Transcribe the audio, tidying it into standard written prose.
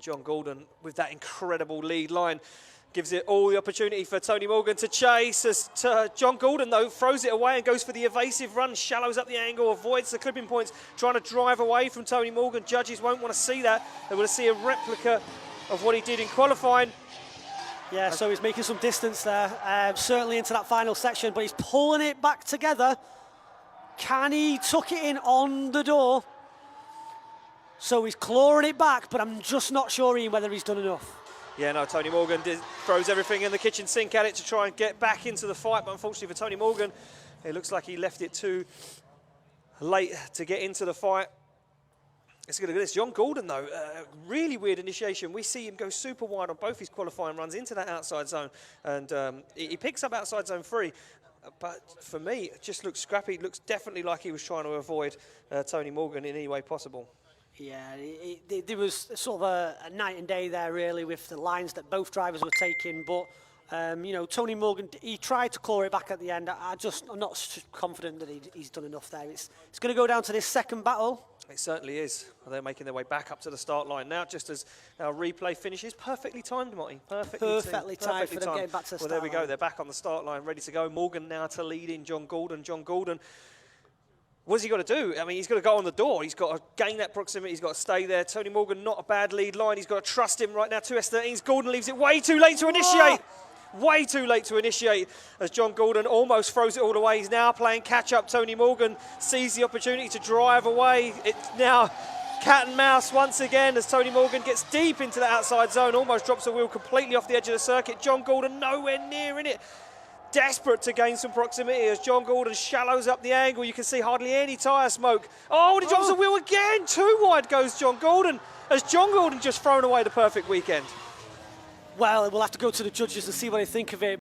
John Gordon with that incredible lead line gives it all the opportunity for Tony Morgan to chase as John Gordon, though, throws it away and goes for the evasive run, shallows up the angle, avoids the clipping points, trying to drive away from Tony Morgan. Judges won't want to see that. They want to see a replica of what he did in qualifying. Yeah, so he's making some distance there, certainly into that final section, but he's pulling it back together. Can he tuck it in on the door? So he's clawing it back, but I'm just not sure, Ian, whether he's done enough. Yeah, no, Tony Morgan throws everything in the kitchen sink at it to try and get back into the fight, but unfortunately for Tony Morgan, it looks like he left it too late to get into the fight. Let's get a look at this. John Gordon, though, really weird initiation. We see him go super wide on both his qualifying runs into that outside zone, and he picks up outside zone 3. But for me, it just looks scrappy. It looks definitely like he was trying to avoid Tony Morgan in any way possible. Yeah, there was sort of a night and day there, really, with the lines that both drivers were taking. But, you know, Tony Morgan, he tried to claw it back at the end. I'm not confident that he's done enough there. It's going to go down to this second battle. It certainly is. They're making their way back up to the start line now, just as our replay finishes. Perfectly timed, Marty. Perfectly timed for them getting back to the start line. Well, there we go. They're back on the start line, ready to go. Morgan now to lead in John Gordon. John Gordon, what's he got to do? I mean, he's got to go on the door. He's got to gain that proximity. He's got to stay there. Tony Morgan, not a bad lead line. He's got to trust him right now. 2 S13s. Gordon leaves it way too late to initiate. Way too late to initiate as John Gordon almost throws it all away. He's now playing catch-up. Tony Morgan sees the opportunity to drive away. It's now cat and mouse once again as Tony Morgan gets deep into the outside zone, almost drops the wheel completely off the edge of the circuit. John Gordon nowhere near in it. Desperate to gain some proximity as John Gordon shallows up the angle. You can see hardly any tyre smoke. Oh, and he drops the wheel again. Too wide goes John Gordon as John Gordon just thrown away the perfect weekend. Well, we'll have to go to the judges and see what they think of it.